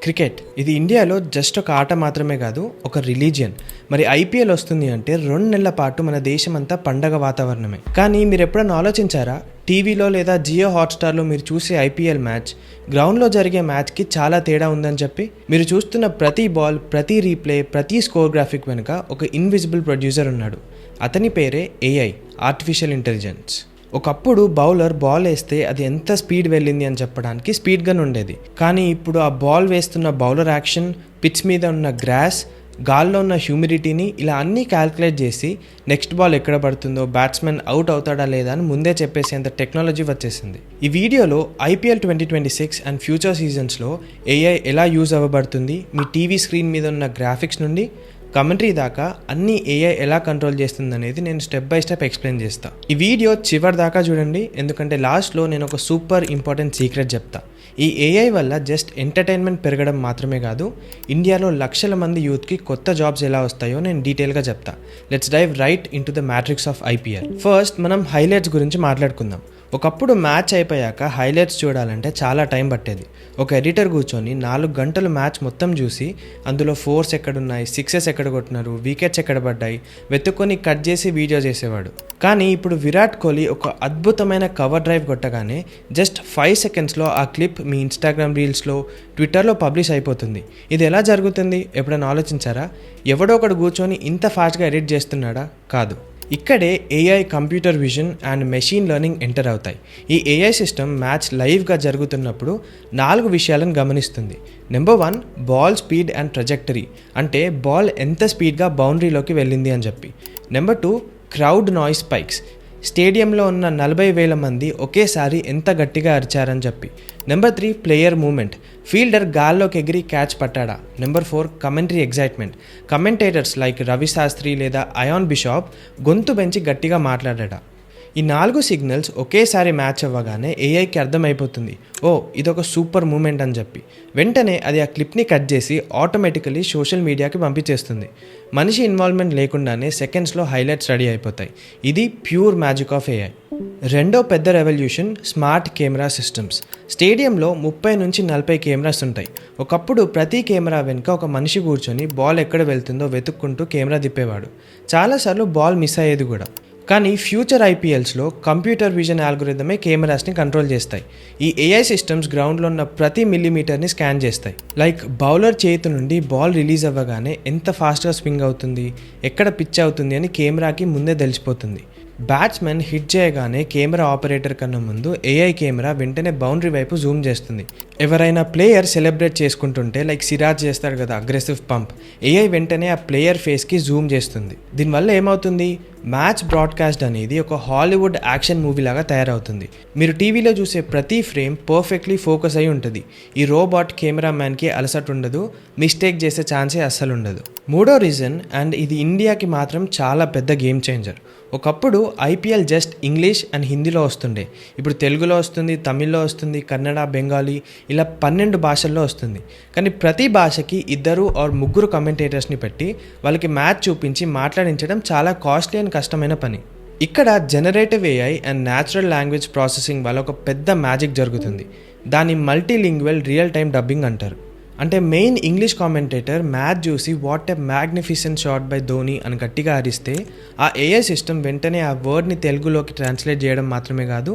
Cricket ఇది ఇండియాలో just ఒక ఆట మాత్రమే కాదు, ఒక రిలీజియన్. మరి ఐపీఎల్ వస్తుంది అంటే 2 నెలల పాటు మన దేశం అంతా పండగ వాతావరణమే. కానీ మీరు ఎప్పుడైనా ఆలోచించారా, టీవీలో లేదా జియో హాట్స్టార్లో మీరు చూసే ఐపీఎల్ మ్యాచ్ గ్రౌండ్లో జరిగే మ్యాచ్కి చాలా తేడా ఉందని చెప్పి? మీరు చూస్తున్న ప్రతి బాల్, ప్రతి రీప్లే, ప్రతి స్కోర్ గ్రాఫిక్ వెనుక ఒక ఇన్విజిబుల్ ప్రొడ్యూసర్ ఉన్నాడు. అతని పేరే ఏఐ, ఆర్టిఫిషియల్ ఇంటెలిజెన్స్. ఒకప్పుడు బౌలర్ బాల్ వేస్తే అది ఎంత స్పీడ్ వెళ్ళింది అని చెప్పడానికి స్పీడ్ గన్ ఉండేది. కానీ ఇప్పుడు ఆ బాల్ వేస్తున్న బౌలర్ యాక్షన్, పిచ్ మీద ఉన్న గ్రాస్, గాల్లో ఉన్న హ్యూమిడిటీని ఇలా అన్నీ క్యాల్కులేట్ చేసి నెక్స్ట్ బాల్ ఎక్కడ పడుతుందో, బ్యాట్స్మెన్ అవుట్ అవుతాడా లేదా అని ముందే చెప్పేసేంత టెక్నాలజీ వచ్చేసింది. ఈ వీడియోలో ఐపీఎల్ 2026 అండ్ ఫ్యూచర్ సీజన్స్లో ఏఐ ఎలా యూజ్ అవ్వబడుతుంది, మీ టీవీ స్క్రీన్ మీద ఉన్న గ్రాఫిక్స్ నుండి కమెంటరీ దాకా అన్ని ఏఐ ఎలా కంట్రోల్ చేస్తుంది అనేది నేను స్టెప్ బై స్టెప్ ఎక్స్ప్లెయిన్ చేస్తా. ఈ వీడియో చివరి దాకా చూడండి, ఎందుకంటే లాస్ట్లో నేను ఒక సూపర్ ఇంపార్టెంట్ సీక్రెట్ చెప్తా. ఈ ఏఐ వల్ల జస్ట్ ఎంటర్టైన్మెంట్ పెరగడం మాత్రమే కాదు, ఇండియాలో లక్షల మంది యూత్కి కొత్త జాబ్స్ ఎలా వస్తాయో నేను డీటెయిల్గా చెప్తా. Let's dive right into the matrix of IPL. First మనం హైలైట్స్ గురించి మాట్లాడుకుందాం. ఒకప్పుడు మ్యాచ్ అయిపోయాక హైలైట్స్ చూడాలంటే చాలా టైం పట్టేది. ఒక ఎడిటర్ కూర్చొని 4 గంటలు మ్యాచ్ మొత్తం చూసి అందులో 4s ఎక్కడున్నాయి, 6s ఎక్కడ కొట్టినారు, వికెట్స్ ఎక్కడ పడ్డాయి వెతుక్కొని కట్ చేసి వీడియో చేసేవాడు. కానీ ఇప్పుడు విరాట్ కోహ్లీ ఒక అద్భుతమైన కవర్ డ్రైవ్ కొట్టగానే జస్ట్ 5 సెకండ్స్లో ఆ క్లిప్ మీ ఇన్స్టాగ్రామ్ రీల్స్లో, ట్విట్టర్లో పబ్లిష్ అయిపోతుంది. ఇది ఎలా జరుగుతుంది ఎప్పుడైనా ఆలోచించారా? ఎవడో ఒకడు కూర్చొని ఇంత ఫాస్ట్గా ఎడిట్ చేస్తున్నాడా? కాదు. ఇక్కడే AI, computer vision and machine learning enter అవుతాయి. ఈ ఏఐ సిస్టమ్ మ్యాచ్ లైవ్గా జరుగుతున్నప్పుడు 4 విషయాలను గమనిస్తుంది. Number 1, ball speed and trajectory, అంటే బాల్ ఎంత స్పీడ్గా బౌండరీలోకి వెళ్ళింది అని చెప్పి. నెంబర్ 2, క్రౌడ్ నాయిస్ స్పైక్స్, స్టేడియంలో ఉన్న 40,000 మంది ఒకేసారి ఎంత గట్టిగా అరిచారని చెప్పి. నెంబర్ 3, ప్లేయర్ మూమెంట్, ఫీల్డర్ గాల్లోకి ఎగిరి క్యాచ్ పట్టాడా. Number 4, commentary excitement, commentators like Ravi Shastri లేదా అయాన్ బిషాప్ గొంతు పెంచి గట్టిగా మాట్లాడాడా. ఈ 4 సిగ్నల్స్ ఒకేసారి మ్యాచ్ అవ్వగానే ఏఐకి అర్థమైపోతుంది, ఓ ఇదొక సూపర్ మూమెంట్ అని చెప్పి. వెంటనే అది ఆ క్లిప్ని కట్ చేసి ఆటోమేటికలీ సోషల్ మీడియాకి పంపించేస్తుంది. మనిషి ఇన్వాల్వ్మెంట్ లేకుండానే సెకండ్స్లో హైలైట్స్ రెడీ అయిపోతాయి. ఇది ప్యూర్ మ్యాజిక్ ఆఫ్ ఏఐ. రెండో పెద్ద రెవల్యూషన్ స్మార్ట్ కెమెరా సిస్టమ్స్. స్టేడియంలో 30 నుంచి 40 కెమెరాస్ ఉంటాయి. ఒకప్పుడు ప్రతి కెమెరా వెనుక ఒక మనిషి కూర్చొని బాల్ ఎక్కడ వెళ్తుందో వెతుక్కుంటూ కెమెరా తిప్పేవాడు. చాలాసార్లు బాల్ మిస్ అయ్యేది కూడా. కానీ ఫ్యూచర్ ఐపీఎల్స్లో కంప్యూటర్ విజన్ ఆల్గోరిథమే కెమెరాస్ని కంట్రోల్ చేస్తాయి. ఈ ఏఐ సిస్టమ్స్ గ్రౌండ్లో ఉన్న ప్రతి మిల్లీమీటర్ని స్కాన్ చేస్తాయి. లైక్ బౌలర్ చేతి నుండి బాల్ రిలీజ్ అవ్వగానే ఎంత ఫాస్ట్గా స్వింగ్ అవుతుంది, ఎక్కడ పిచ్ అవుతుంది అని కెమెరాకి ముందే తెలిసిపోతుంది. బ్యాట్స్మెన్ హిట్ చేయగానే కెమెరా ఆపరేటర్ కన్నా ముందు ఏఐ కెమెరా వెంటనే బౌండరీ వైపు జూమ్ చేస్తుంది. ఎవరైనా ప్లేయర్ సెలబ్రేట్ చేసుకుంటుంటే లైక్ సిరాజ్ చేస్తాడు కదా అగ్రెసివ్ పంప్, ఏఐ వెంటనే ఆ ప్లేయర్ ఫేస్కి జూమ్ చేస్తుంది. దీనివల్ల ఏమవుతుంది, మ్యాచ్ బ్రాడ్కాస్ట్ అనేది ఒక హాలీవుడ్ యాక్షన్ మూవీ లాగా తయారవుతుంది. మీరు టీవీలో చూసే ప్రతి ఫ్రేమ్ పర్ఫెక్ట్లీ ఫోకస్ అయి ఉంటుంది. ఈ రోబోట్ కెమెరామ్యాన్కి అలసట ఉండదు, మిస్టేక్ చేసే ఛాన్సే అస్సలు ఉండదు. మూడో రీజన్, అండ్ ఇది ఇండియాకి మాత్రం చాలా పెద్ద గేమ్ చేంజర్. ఒకప్పుడు ఐపీఎల్ జస్ట్ ఇంగ్లీష్ అండ్ హిందీలో వస్తుండే. ఇప్పుడు తెలుగులో వస్తుంది, తమిళ్లో వస్తుంది, కన్నడ, బెంగాలీ ఇలా 12 భాషల్లో వస్తుంది. కానీ ప్రతి భాషకి 2 or 3 కమెంటేటర్స్ని పెట్టి వాళ్ళకి మ్యాచ్ చూపించి మాట్లాడించడం చాలా కాస్ట్లీ అండ్ కష్టమైన పని. ఇక్కడ generative AI and natural language processing వల్ల ఒక పెద్ద మ్యాజిక్ జరుగుతుంది. దాన్ని మల్టీలింగ్వల్ రియల్ టైమ్ డబ్బింగ్ అంటారు. అంటే మెయిన్ ఇంగ్లీష్ కామెంటేటర్ మ్యాచ్ చూసి what a magnificent shot by Dhoni అని గట్టిగా అరిస్తే ఆ ఏఐ సిస్టమ్ వెంటనే ఆ వర్డ్ని తెలుగులోకి ట్రాన్స్లేట్ చేయడం మాత్రమే కాదు,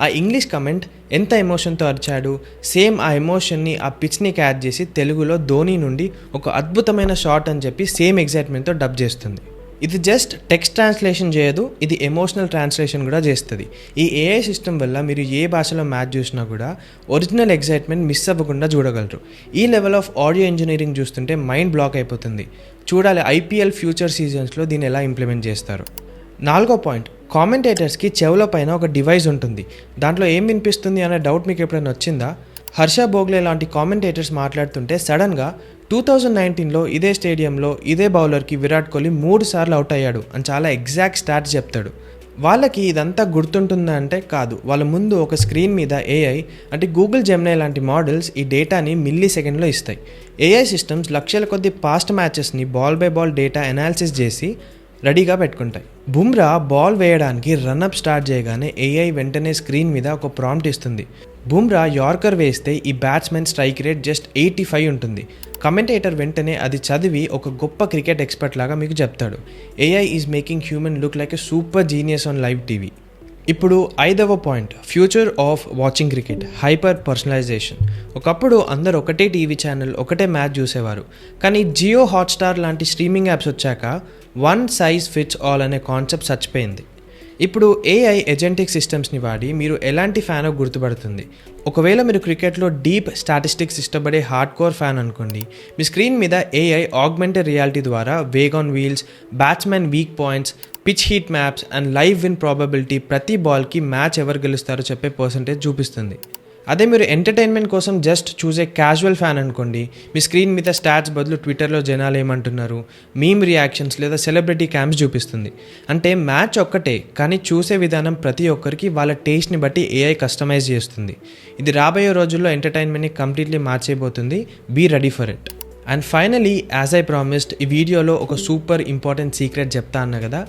ఆ ఇంగ్లీష్ కమెంట్ ఎంత ఎమోషన్తో అరిచాడు, సేమ్ ఆ ఎమోషన్ని ఆ పిచ్ని క్యాచ్ చేసి తెలుగులో ధోని నుండి ఒక అద్భుతమైన షాట్ అని చెప్పి సేమ్ ఎగ్జైట్మెంట్తో డబ్ చేస్తుంది. ఇది జస్ట్ టెక్స్ట్ ట్రాన్స్లేషన్ చేయదు, ఇది ఎమోషనల్ ట్రాన్స్లేషన్ కూడా చేస్తుంది. ఈ ఏఐ సిస్టమ్ వల్ల మీరు ఏ భాషలో మ్యాచ్ చూసినా కూడా ఒరిజినల్ ఎగ్జైట్మెంట్ మిస్ అవ్వకుండా చూడగలరు. ఈ లెవెల్ ఆఫ్ ఆడియో ఇంజనీరింగ్ చూస్తుంటే మైండ్ బ్లాక్ అయిపోతుంది. చూడాలి ఐపీఎల్ ఫ్యూచర్ సీజన్స్లో దీన్ని ఎలా ఇంప్లిమెంట్ చేస్తారు. 4వ పాయింట్, కామెంటేటర్స్కి చెవుల పైన ఒక డివైస్ ఉంటుంది. దాంట్లో ఏం వినిపిస్తుంది అనే డౌట్ మీకు ఎప్పుడైనా వచ్చిందా? హర్ష భోగ్లే లాంటి కామెంటేటర్స్ మాట్లాడుతుంటే సడన్గా 2019లో ఇదే స్టేడియంలో ఇదే బౌలర్కి విరాట్ కోహ్లీ 3 సార్లు అవుట్ అయ్యాడు అని చాలా ఎగ్జాక్ట్ స్టాట్స్ చెప్తాడు. వాళ్ళకి ఇదంతా గుర్తుంటుందా అంటే కాదు. వాళ్ళ ముందు ఒక స్క్రీన్ మీద ఏఐ అంటే గూగుల్ జెమినీ లాంటి మోడల్స్ ఈ డేటాని మిల్లీ సెకండ్లో ఇస్తాయి. ఏఐ సిస్టమ్స్ లక్షల కొద్ది పాస్ట్ మ్యాచెస్ని ball by ball data analysis చేసి రెడీగా పెట్టుకుంటాయి. బుమ్రా బాల్ వేయడానికి రన్అప్ స్టార్ట్ చేయగానే ఏఐ వెంటనే స్క్రీన్ మీద ఒక ప్రాంప్ట్ ఇస్తుంది, బుమ్రా యార్కర్ వేస్తే ఈ బ్యాట్స్మెన్ స్ట్రైక్ రేట్ జస్ట్ 85 ఉంటుంది. కమెంటేటర్ వెంటనే అది చదివి ఒక గొప్ప క్రికెట్ ఎక్స్పర్ట్ లాగా మీకు చెప్తాడు. AI is making human look like a super genius on live TV. ఇప్పుడు 5వ point, future of watching cricket, hyper personalisation. ఒకప్పుడు అందరు ఒకటే టీవీ ఛానల్, ఒకటే మ్యాచ్ చూసేవారు. కానీ జియో హాట్స్టార్ లాంటి స్ట్రీమింగ్ యాప్స్ వచ్చాక వన్ సైజ్ ఫిట్స్ ఆల్ అనే కాన్సెప్ట్ చచ్చిపోయింది. ఇప్పుడు ఏఐ ఏజెంటిక్ సిస్టమ్స్ని వాడి మీరు ఎలాంటి ఫ్యానో గుర్తుపడుతుంది. ఒకవేళ మీరు క్రికెట్లో డీప్ స్టాటిస్టిక్స్ ఇష్టపడే హార్డ్ కోర్ ఫ్యాన్ అనుకోండి, మీ స్క్రీన్ మీద ఏఐ ఆగ్మెంటెడ్ రియాలిటీ ద్వారా vague on wheels, batsmen weak points, pitch heat maps and live win probability, ప్రతి బాల్కి మ్యాచ్ ఎవరు గెలుస్తారో చెప్పే పర్సంటేజ్ చూపిస్తుంది. అదే మీరు ఎంటర్టైన్మెంట్ కోసం జస్ట్ చూసే క్యాజువల్ ఫ్యాన్ అనుకోండి, మీ స్క్రీన్ మీద స్టాట్స్ బదులు ట్విట్టర్లో జనాలు ఏమంటున్నారు, మీమ్ రియాక్షన్స్ లేదా సెలబ్రిటీ క్యామ్స్ చూపిస్తుంది. అంటే మ్యాచ్ ఒక్కటే, కానీ చూసే విధానం ప్రతి ఒక్కరికి వాళ్ళ టేస్ట్ని బట్టి ఏఐ కస్టమైజ్ చేస్తుంది. ఇది రాబోయే రోజుల్లో ఎంటర్టైన్మెంట్ని కంప్లీట్లీ మార్చేయబోతుంది. Be ready for it. And finally, as I promised, ఈ వీడియోలో ఒక సూపర్ ఇంపార్టెంట్ సీక్రెట్ చెప్తా అన్నా కదా.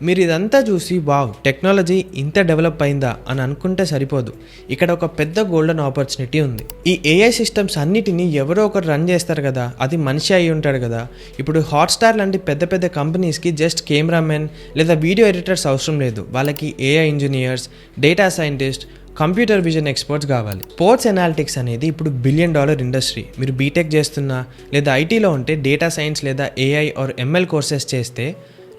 మీరు ఇదంతా చూసి వావ్ టెక్నాలజీ ఇంత డెవలప్ అయిందా అని అనుకుంటే సరిపోదు. ఇక్కడ ఒక పెద్ద గోల్డెన్ ఆపర్చునిటీ ఉంది. ఈ ఏఐ సిస్టమ్స్ అన్నిటినీ ఎవరో ఒకరు రన్ చేస్తారు కదా, అది మనిషి అయి ఉంటాడు కదా. ఇప్పుడు హాట్స్టార్ లాంటి పెద్ద పెద్ద కంపెనీస్కి జస్ట్ కెమెరామెన్ లేదా వీడియో ఎడిటర్స్ అవసరం లేదు. వాళ్ళకి AI engineers, data scientist, computer vision experts కావాలి. స్పోర్ట్స్ అనాలిటిక్స్ అనేది ఇప్పుడు $1 బిలియన్ ఇండస్ట్రీ. మీరు బీటెక్ చేస్తున్నా లేదా ఐటీలో ఉంటే డేటా సైన్స్ లేదా ఏఐ ఆర్ ఎంఎల్ కోర్సెస్ చేస్తే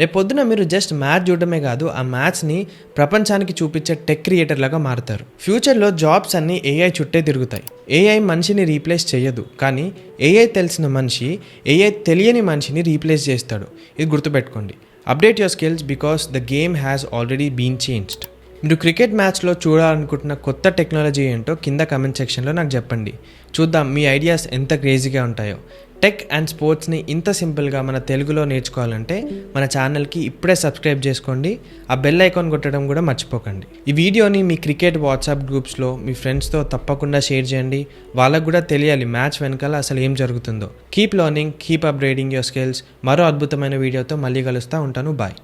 రేపొద్దున మీరు జస్ట్ మ్యాచ్ చూడటమే కాదు, ఆ మ్యాచ్ని ప్రపంచానికి చూపించే టెక్ క్రియేటర్ లాగా మారుతారు. ఫ్యూచర్లో జాబ్స్ అన్నీ ఏఐ చుట్టే తిరుగుతాయి. ఏఐ మనిషిని రీప్లేస్ చేయదు, కానీ ఏఐ తెలిసిన మనిషి ఏఐ తెలియని మనిషిని రీప్లేస్ చేస్తాడు. ఇది గుర్తుపెట్టుకోండి. Update your skills because the game has already been changed. మీరు క్రికెట్ మ్యాచ్లో చూడాలనుకుంటున్న కొత్త టెక్నాలజీ ఏంటో కింద కమెంట్ సెక్షన్లో నాకు చెప్పండి. చూద్దాం మీ ఐడియాస్ ఎంత క్రేజీగా ఉంటాయో. టెక్ అండ్ స్పోర్ట్స్ని ఇంత సింపుల్గా మన తెలుగులో నేర్చుకోవాలంటే మన ఛానల్కి ఇప్పుడే సబ్స్క్రైబ్ చేసుకోండి. ఆ బెల్ ఐకాన్ కొట్టడం కూడా మర్చిపోకండి. ఈ వీడియోని మీ క్రికెట్ వాట్సాప్ గ్రూప్స్లో మీ ఫ్రెండ్స్తో తప్పకుండా షేర్ చేయండి. వాళ్ళకు కూడా తెలియాలి మ్యాచ్ వెనకాల అసలు ఏం జరుగుతుందో. Keep learning, keep upgrading your skills. మరో అద్భుతమైన వీడియోతో మళ్ళీ కలుస్తూ ఉంటాను. బాయ్.